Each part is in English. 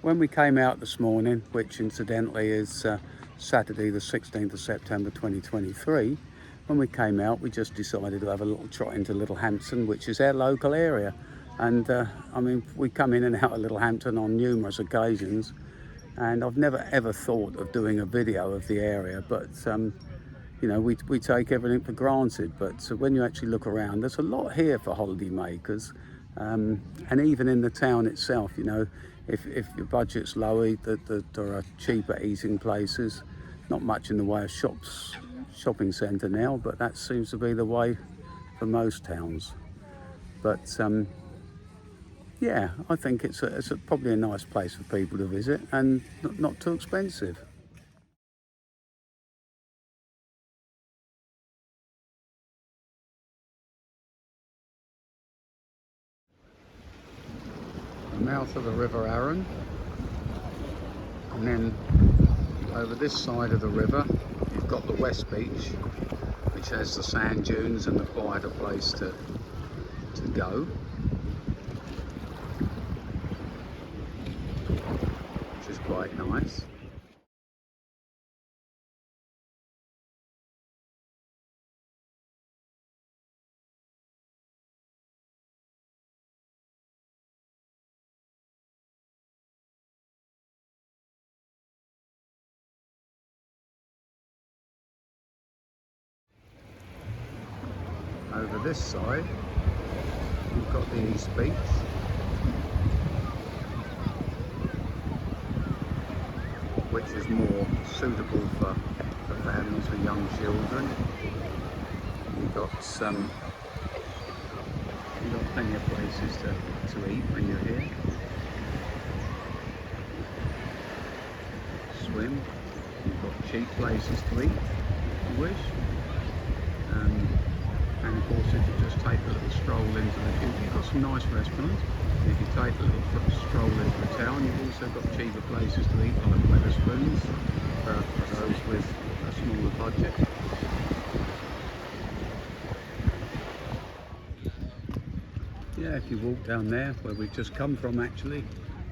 When we came out this morning, which incidentally is Saturday the 16th of September 2023, when we came out we just decided to have a little trot into Littlehampton, which is our local area. And I mean, we come in and out of Littlehampton on numerous occasions, and I've never ever thought of doing a video of the area, but you know, we take everything for granted. But when you actually look around, there's a lot here for holiday makers. And even in the town itself, you know, if your budget's low, there are cheaper eating places. Not much in the way of shopping centre now, but that seems to be the way for most towns. But yeah, I think it's probably a nice place for people to visit, and not too expensive. The mouth of the River Arun, and then over this side of the river you've got the West Beach, which has the sand dunes and the quieter place to go, which is quite nice. Over this side you've got the East Beach, which is more suitable for families with young children. You've got plenty of places to eat when you're here. Swim. You've got cheap places to eat if you wish. And of course, if you just take a little stroll into you've got some nice restaurants. If you take a little stroll into the town, you've also got cheaper places to eat, like Wetherspoons, for those with a smaller budget. Yeah, if you walk down there, where we've just come from actually,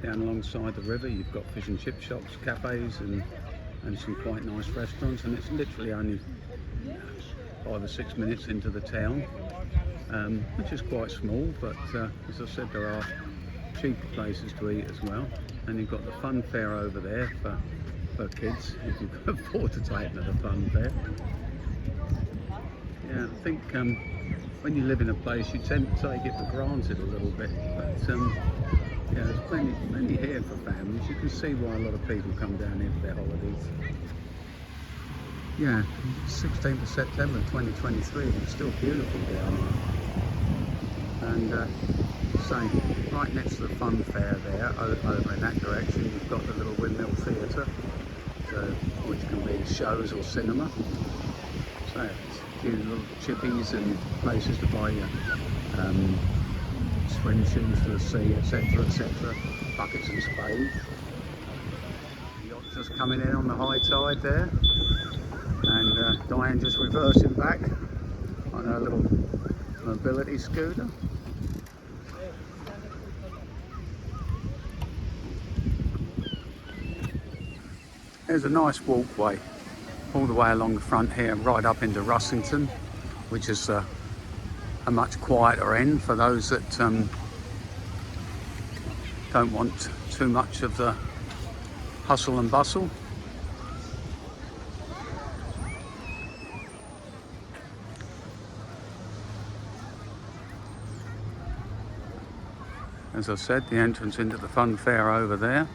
down alongside the river, you've got fish and chip shops, cafes, and some quite nice restaurants, and it's literally only 5 or 6 minutes into the town, which is quite small, but as I said, there are cheaper places to eat as well. And you've got the fun fair over there for kids, if you can afford to take them to the fun fair. Yeah, I think when you live in a place you tend to take it for granted a little bit, but yeah, there's plenty here for families. You can see why a lot of people come down here for their holidays. Yeah, 16th of September 2023, and it's still beautiful down here. And so right next to the fun fair there, over in that direction, you've got the little Windmill Theatre, which can be shows or cinema. So it's a few little chippies and places to buy your swim shoes for the sea, etc, etc, buckets and spades. The yacht just coming in on the high tide there. And Diane just reversing back on her little mobility scooter. There's a nice walkway all the way along the front here, right up into Russington, which is a much quieter end for those that don't want too much of the hustle and bustle. As I said, the entrance into the fun fair over there.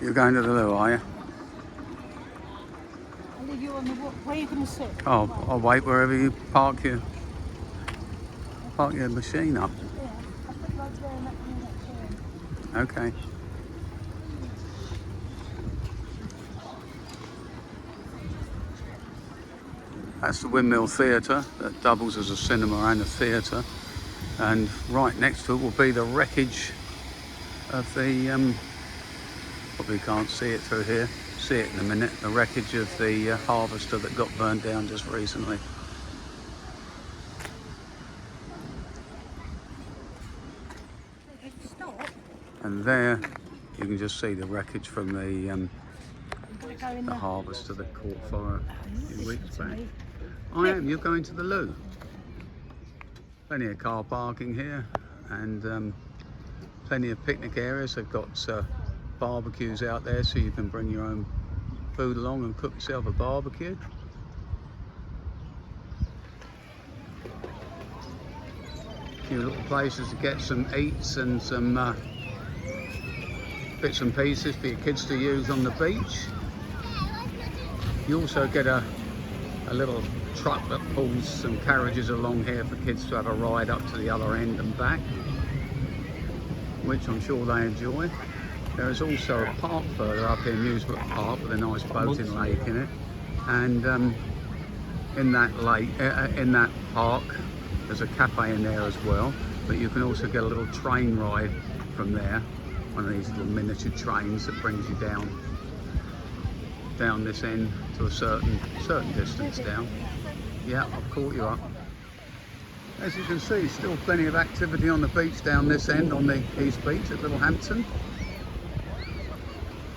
You're going to the loo, are you? I'll leave you on the walk. Where are you going to sit? Oh, I'll wait wherever you park your machine up. Yeah, I'll put right there and that near that turn. Okay. That's the Windmill Theatre that doubles as a cinema and a theatre, and right next to it will be the wreckage of the Probably can't see it through here. See it in a minute. The wreckage of the harvester that got burned down just recently. And there you can just see the wreckage from the harvester that caught fire a few weeks back. I am. You're going to the loo. Plenty of car parking here, and plenty of picnic areas. They've got barbecues out there, so you can bring your own food along and cook yourself a barbecue. A few little places to get some eats and some bits and pieces for your kids to use on the beach. You also get a little truck that pulls some carriages along here for kids to have a ride up to the other end and back, which I'm sure they enjoy. There is also a park further up here, Musebrook Park, with a nice boating lake in it. And in that park, there's a cafe in there as well. But you can also get a little train ride from there, one of these little miniature trains that brings you down this end to a certain distance down. Yeah, I've caught you up. As you can see, still plenty of activity on the beach down this end on the East Beach at Littlehampton.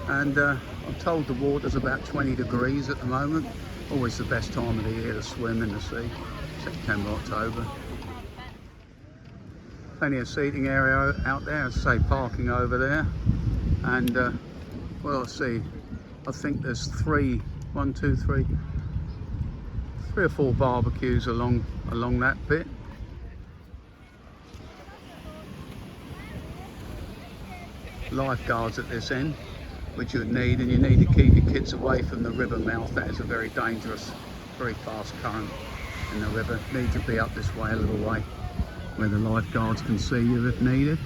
And I'm told the water's about 20 degrees at the moment. Always the best time of the year to swim in the sea, September, October. Plenty of seating area out there, as I say, parking over there. And well, let's see, I think there's three or four barbecues along that bit. Lifeguards at this end, which you would need, and you need to keep your kids away from the river mouth. That is a very dangerous, very fast current in the river. Need to be up this way a little way, where the lifeguards can see you if needed.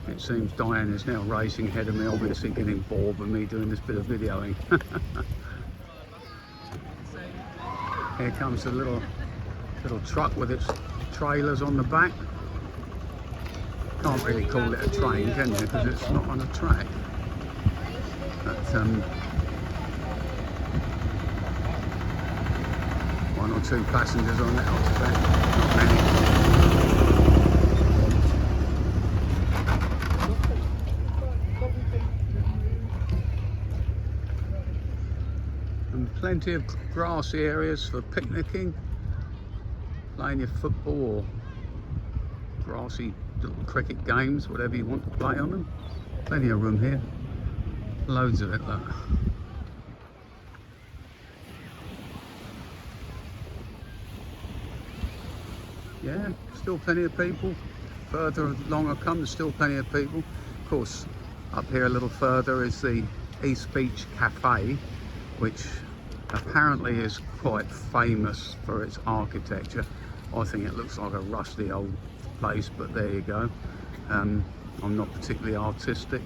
It seems Diane is now racing ahead of me, obviously getting bored with me doing this bit of videoing. Here comes the little truck with its trailers on the back. Can't really call it a train, can you, because it's not on a track. But one or two passengers on it, I expect. Not many. And plenty of grassy areas for picnicking, playing your football or grassy little cricket games, whatever you want to play on them. Plenty of room here. Loads of it, look. Yeah, still plenty of people. Further along I come, there's still plenty of people. Of course, up here a little further is the East Beach Cafe, which apparently is quite famous for its architecture. I think it looks like a rusty old place, but there you go. I'm not particularly artistic,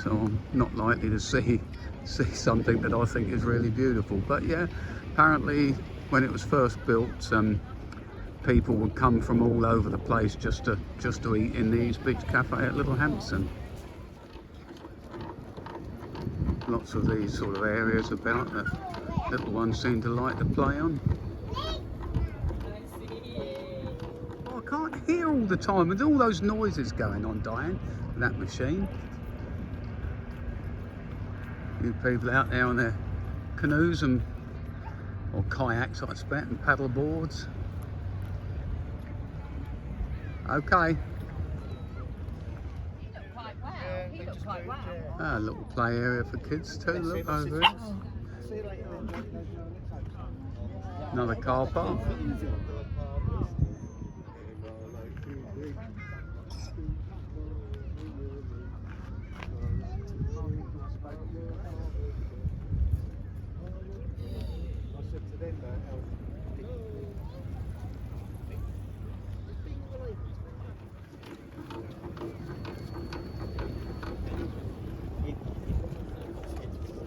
so I'm not likely to see something that I think is really beautiful. But yeah, apparently when it was first built, people would come from all over the place just to eat in the East Beach Cafe at Littlehampton. Lots of these sort of areas about that little ones seem to like to play on. Oh, I can't hear all the time with all those noises going on, Diane, with that machine. You people out there on their canoes or kayaks, I expect, and paddle boards. Okay. He looked quite well. A little play area for kids too, look over it. Another car park.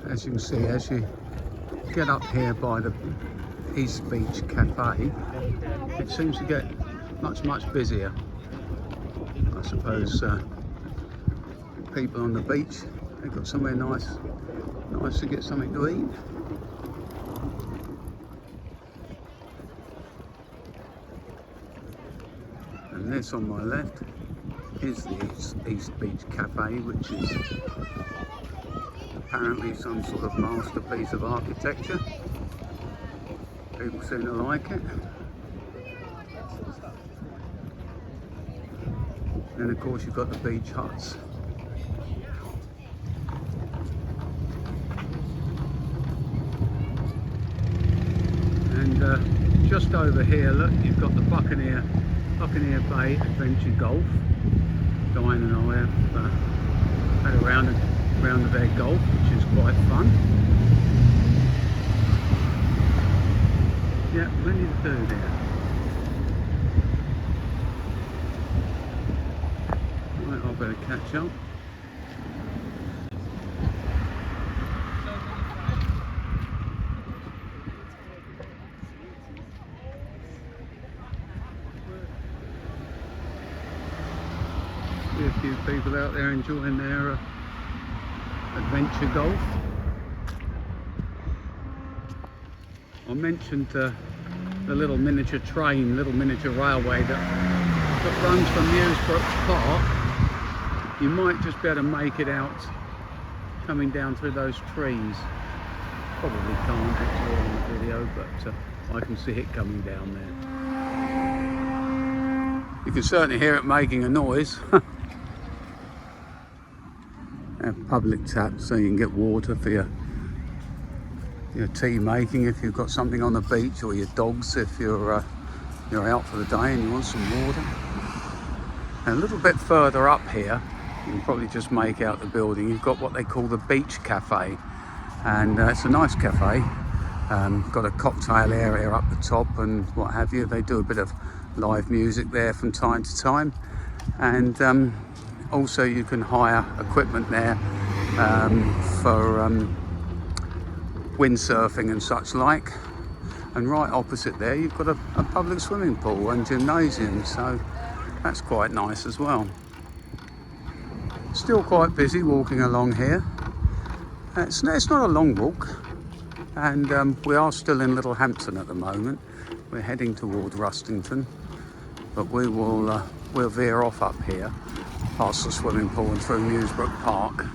As you can see, as you get up here by the East Beach Cafe, it seems to get much busier. I suppose people on the beach, they've got somewhere nice to get something to eat. And this on my left is the East Beach Cafe, which is apparently some sort of masterpiece of architecture. People seem to like it. And of course you've got the beach huts. And just over here, look, you've got the Buccaneer Bay Adventure Golf. Diane and I have had a round of their golf, which is quite fun. Yeah, plenty to do there. Right, I better catch up. See a few people out there enjoying their adventure golf. I mentioned the little miniature train, little miniature railway that runs from Musebrook Park. You might just be able to make it out coming down through those trees. Probably can't, it's all on the video, but I can see it coming down there. You can certainly hear it making a noise. Have public taps so you can get water for your tea making if you've got something on the beach, or your dogs if you're out for the day and you want some water. And a little bit further up here, you can probably just make out the building. You've got what they call the Beach Cafe, and it's a nice cafe. Got a cocktail area up the top and what have you. They do a bit of live music there from time to time, and also you can hire equipment there for windsurfing and such like. And right opposite there you've got a public swimming pool and gymnasium, so that's quite nice as well. Still quite busy walking along here. It's not a long walk, and we are still in Littlehampton at the moment. We're heading toward Rustington, but we'll veer off up here past the swimming pool and through Musebrook Park.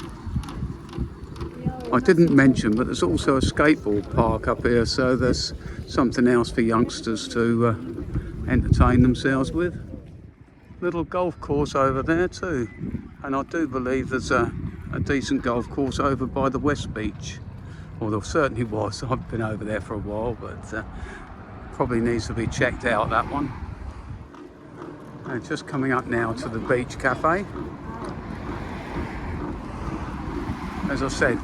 I didn't mention, but there's also a skateboard park up here, so there's something else for youngsters to entertain themselves with. Little golf course over there too, and I do believe there's a decent golf course over by the West Beach, or there certainly was. I've been over there for a while, but probably needs to be checked out, that one. Just coming up now to the Beach Cafe. As I said,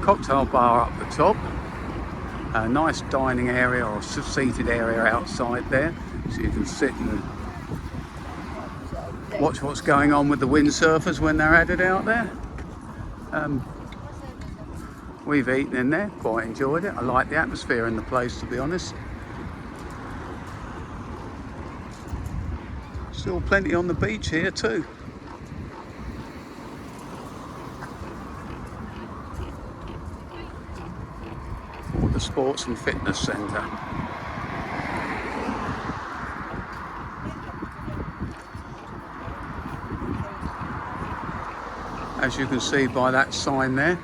cocktail bar up the top, a nice dining area or seated area outside there, so you can sit and watch what's going on with the windsurfers when they're at it out there. We've eaten in there, quite enjoyed it. I like the atmosphere in the place, to be honest. Still plenty on the beach here too. Or the Sports and Fitness Centre. As you can see by that sign there,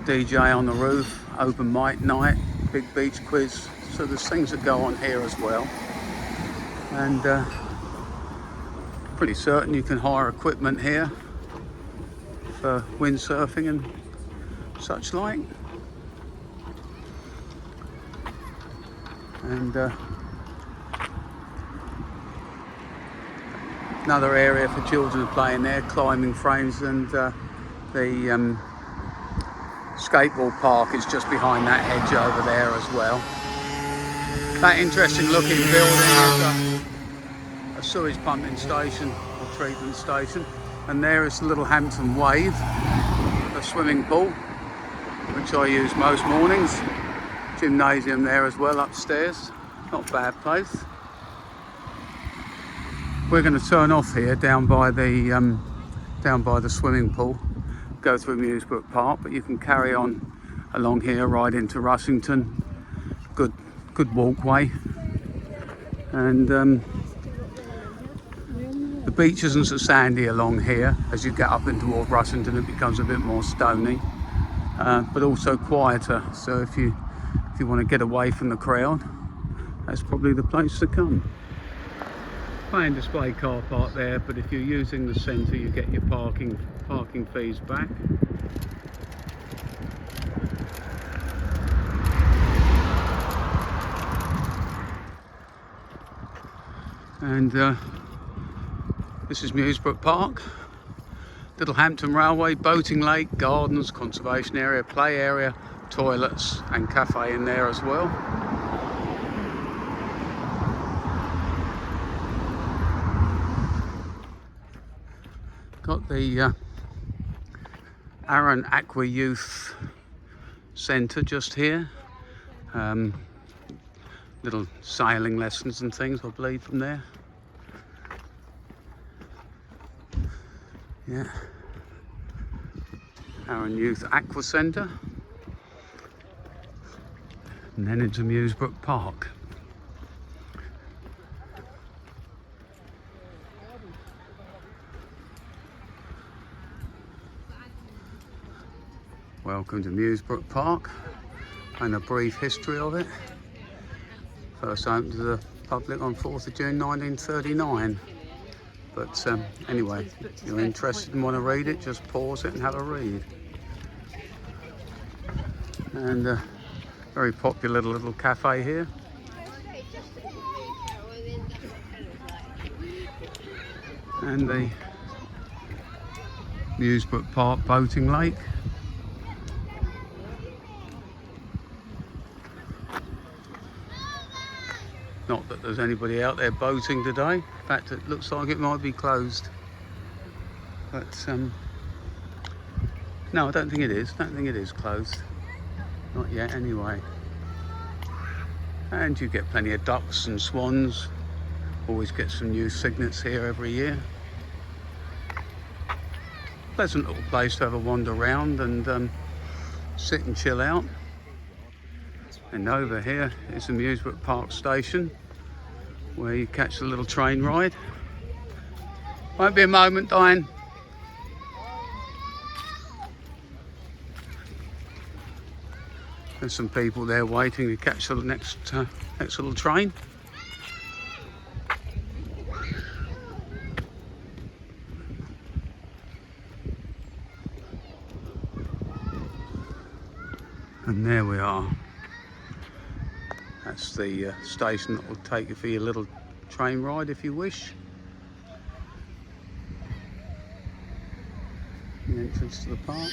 DJ on the roof, open mic night, big beach quiz. So there's things that go on here as well. And pretty certain you can hire equipment here for windsurfing and such like. And another area for children to play in there, climbing frames, and the skateboard park is just behind that hedge over there as well. That interesting looking building is a sewage pumping station or treatment station, and there is the Littlehampton Wave, a swimming pool which I use most mornings. Gymnasium there as well upstairs, not a bad place. We're going to turn off here down by the swimming pool, go through Musebrook Park, but you can carry on along here right into Russington. Good walkway, and the beach isn't so sandy along here. As you get up in toward Russington, it becomes a bit more stony, but also quieter. So if you want to get away from the crowd, that's probably the place to come. Pay and display car park there, but if you're using the centre, you get your parking fees back. And this is Musebrook Park, Littlehampton Railway, boating lake, gardens, conservation area, play area, toilets and cafe in there as well. Got the Arran Aqua Youth Centre just here. Little sailing lessons and things, I believe, from there. Yeah. Arran Youth Aqua Centre. And then into Musebrook Park. Welcome to Musebrook Park, and a brief history of it. First opened to the public on 4th of June 1939. But anyway, if you're interested and want to read it, just pause it and have a read. And a very popular little cafe here. And the Musebrook Park boating lake. Not that there's anybody out there boating today. In fact, it looks like it might be closed. But no, I don't think it is. I don't think it is closed. Not yet, anyway. And you get plenty of ducks and swans. Always get some new cygnets here every year. Pleasant little place to have a wander around and sit and chill out. And over here is the Musebrook Park station, where you catch the little train ride. Won't be a moment, Diane. There's some people there waiting to catch the next little train. And there we are. That's the station that will take you for your little train ride if you wish. The entrance to the park.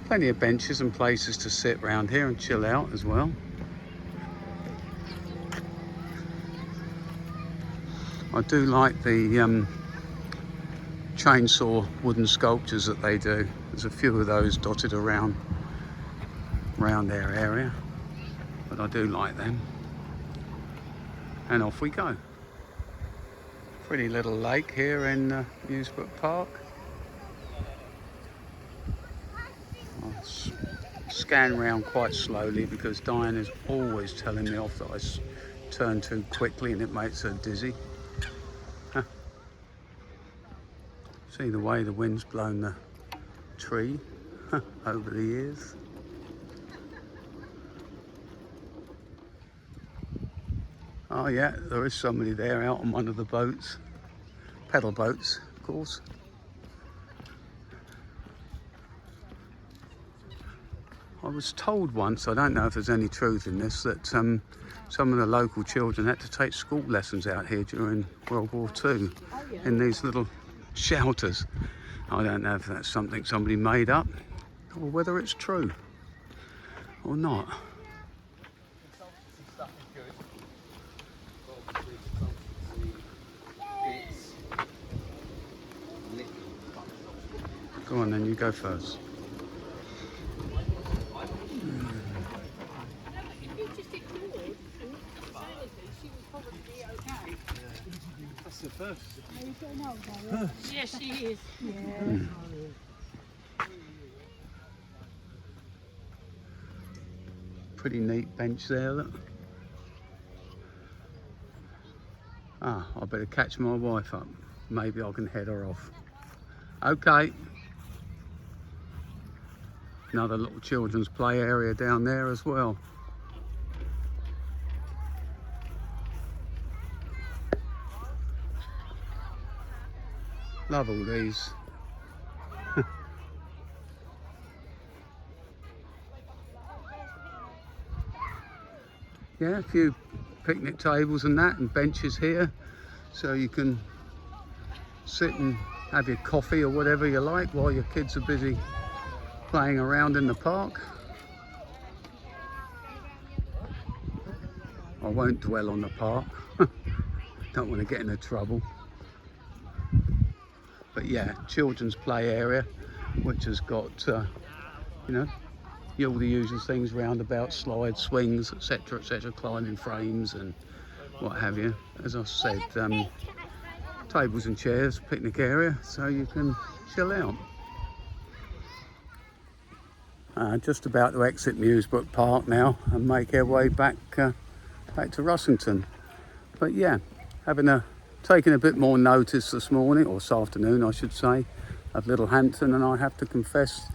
Plenty of benches and places to sit around here and chill out as well. I do like the chainsaw wooden sculptures that they do. There's a few of those dotted around their area. But I do like them. And off we go. Pretty little lake here in Musebrook Park. I'll scan round quite slowly because Diane is always telling me off that I turn too quickly and it makes her dizzy. Huh. See the way the wind's blown the tree over the years. Oh yeah, there is somebody there out on one of the boats. Pedal boats, of course. I was told once, I don't know if there's any truth in this, that some of the local children had to take school lessons out here during World War II in these little shelters. I don't know if that's something somebody made up or whether it's true or not. Go on then, you go first. She's getting old, are you? Yes, she is. Yeah. Pretty neat bench there, look. Ah, I better catch my wife up. Maybe I can head her off. Okay. Another little children's play area down there as well. Love all these. Yeah, a few picnic tables and that, and benches here, so you can sit and have your coffee or whatever you like while your kids are busy playing around in the park. I won't dwell on the park. Don't want to get into trouble. But yeah, children's play area, which has got, you know, all the usual things, roundabouts, slides, swings, etc., climbing frames and what have you. As I said, tables and chairs, picnic area, so you can chill out. Just about to exit Musebrook Park now and make our way back to Russington. But yeah, taken a bit more notice this morning, or this afternoon I should say, of Littlehampton, and I have to confess,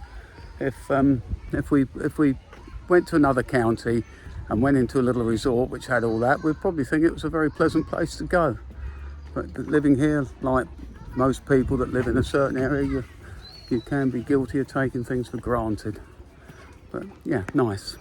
if we went to another county and went into a little resort which had all that, we'd probably think it was a very pleasant place to go. But living here, like most people that live in a certain area, you can be guilty of taking things for granted. But yeah, nice.